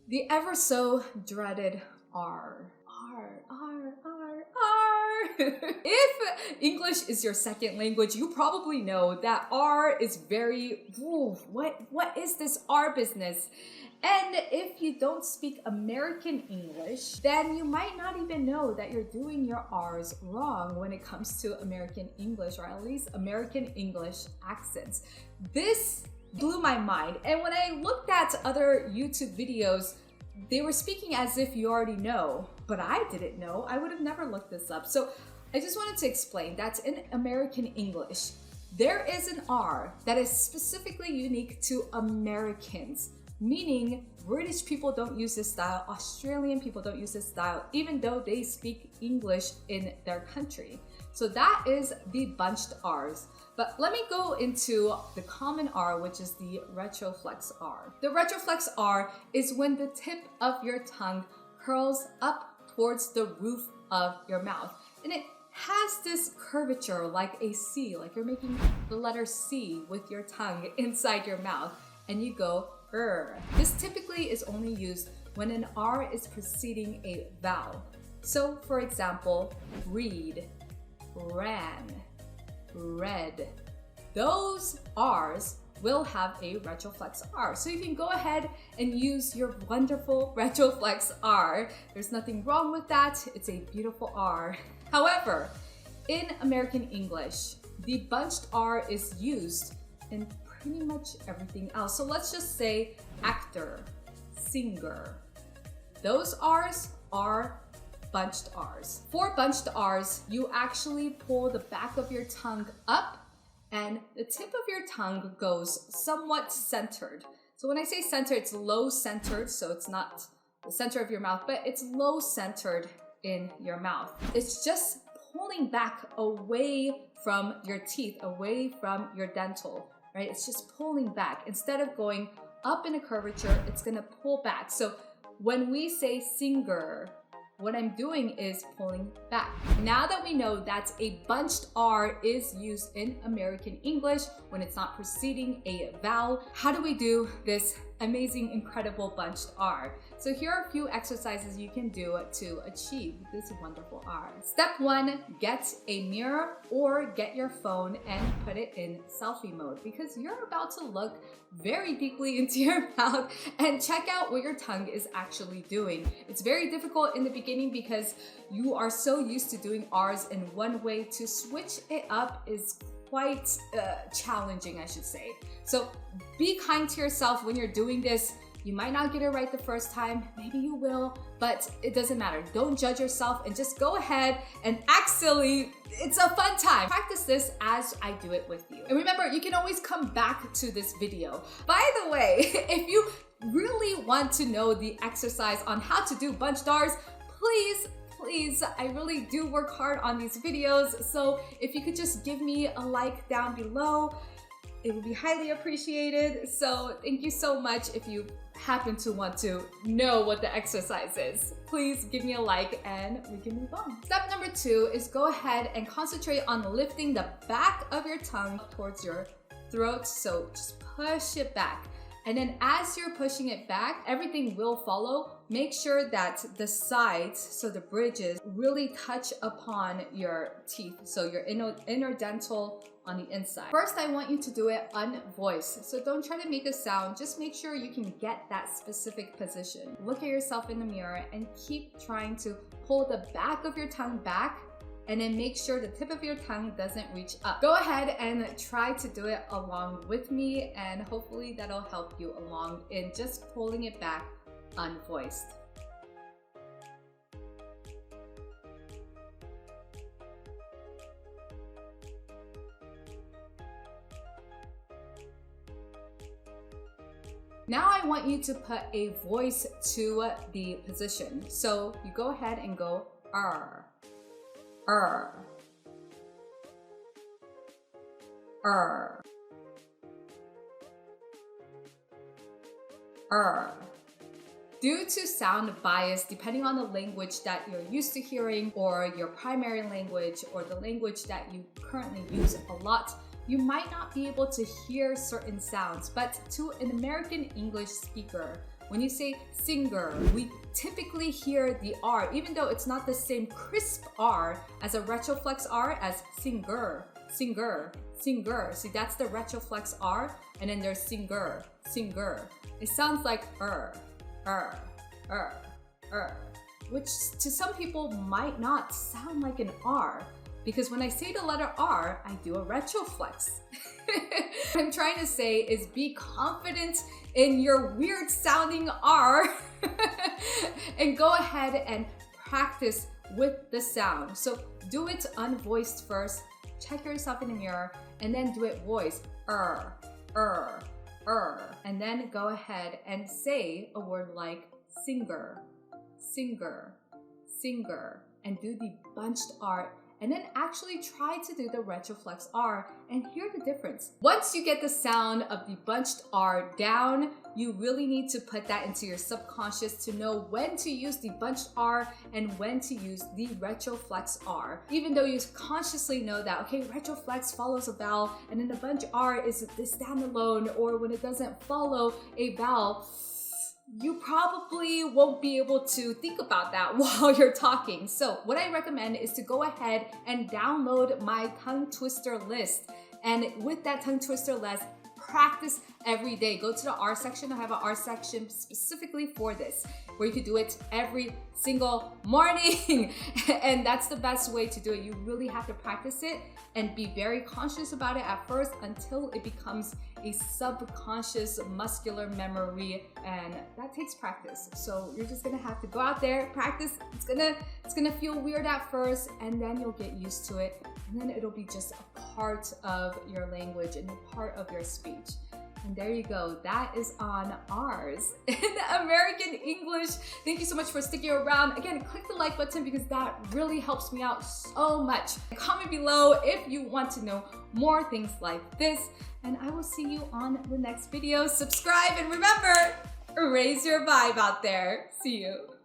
The ever so dreaded R. R, R, R, R. If English is your second language, you probably know that R is very, what is this R business? And if you don't speak American English, then you might not even know that you're doing your R's wrong when it comes to American English, or at least American English accents. This blew my mind. And when I looked at other YouTube videos, they were speaking as if you already know, but I didn't know. I would have never looked this up. So I just wanted to explain that in American English, there is an R that is specifically unique to Americans, meaning British people don't use this style, Australian people don't use this style, even though they speak English in their country. So that is the bunched R's. But let me go into the common R, which is the Retroflex R. The Retroflex R is when the tip of your tongue curls up towards the roof of your mouth. And it has this curvature like a C, like you're making the letter C with your tongue inside your mouth, and you go R. This typically is only used when an R is preceding a vowel. So for example, read, ran, red. Those R's will have a Retroflex R. So you can go ahead and use your wonderful Retroflex R. There's nothing wrong with that. It's a beautiful R. However, in American English, the bunched R is used in pretty much everything else. So let's just say actor, singer. Those R's are bunched R's. For bunched R's, you actually pull the back of your tongue up and the tip of your tongue goes somewhat centered. So when I say centered, it's low centered, so it's not the center of your mouth, but it's low centered in your mouth. It's just pulling back away from your teeth, away from your dental, right? It's just pulling back. Instead of going up in a curvature, it's gonna pull back. So when we say singer, what I'm doing is pulling back. Now that we know that a bunched R is used in American English when it's not preceding a vowel, how do we do this amazing, incredible bunched R? So here are a few exercises you can do to achieve this wonderful R. Step 1, get a mirror or get your phone and put it in selfie mode, because you're about to look very deeply into your mouth and check out what your tongue is actually doing. It's very difficult in the beginning because you are so used to doing R's in one way. To switch it up is quite challenging, I should say. So be kind to yourself when you're doing this. You might not get it right the first time, maybe you will, but it doesn't matter. Don't judge yourself and just go ahead and act silly. It's a fun time. Practice this as I do it with you. And remember, you can always come back to this video. By the way, if you really want to know the exercise on how to do bunched R's, please, I really do work hard on these videos. So if you could just give me a like down below, it would be highly appreciated. So thank you so much. If you happen to want to know what the exercise is, please give me a like and we can move on. Step number 2 is go ahead and concentrate on lifting the back of your tongue towards your throat. So just push it back. And then as you're pushing it back, everything will follow. Make sure that the sides, so the bridges, really touch upon your teeth. So your inner dental on the inside. First, I want you to do it unvoiced. So don't try to make a sound. Just make sure you can get that specific position. Look at yourself in the mirror and keep trying to pull the back of your tongue back, and then make sure the tip of your tongue doesn't reach up. Go ahead and try to do it along with me, and hopefully that'll help you along in just pulling it back unvoiced. Now I want you to put a voice to the position. So you go ahead and go R. R. R. R. Due to sound bias, depending on the language that you're used to hearing, or your primary language, or the language that you currently use a lot, you might not be able to hear certain sounds, but to an American English speaker, When you say singer, we typically hear the R, even though it's not the same crisp R as a retroflex R as singer, singer, singer. See, that's the retroflex R, and then there's singer, singer. It sounds like which to some people might not sound like an R, because when I say the letter R, I do a retroflex. What I'm trying to say is be confident in your weird sounding R and go ahead and practice with the sound. So do it unvoiced first, check yourself in the mirror, and then do it voiced. And then go ahead and say a word like singer, singer, singer, and do the bunched R, and then actually try to do the retroflex R and hear the difference. Once you get the sound of the bunched R down, you really need to put that into your subconscious to know when to use the bunched R and when to use the retroflex R. Even though you consciously know that, okay, retroflex follows a vowel, and then the bunch R is the standalone, or when it doesn't follow a vowel, you probably won't be able to think about that while you're talking. So what I recommend is to go ahead and download my tongue twister list. And with that tongue twister list, practice every day. Go to the R section. I have an R section specifically for this, where you can do it every single morning. And that's the best way to do it. You really have to practice it and be very conscious about it at first until it becomes a subconscious muscular memory, and that takes practice. So you're just gonna have to go out there, practice. It's gonna feel weird at first, and then you'll get used to it, and then it'll be just a part of your language and a part of your speech. And there you go. That is on R's in American English. Thank you so much for sticking around. Again, click the like button because that really helps me out so much. Comment below if you want to know more things like this, and I will see you on the next video. Subscribe, and remember, raise your vibe out there. See you.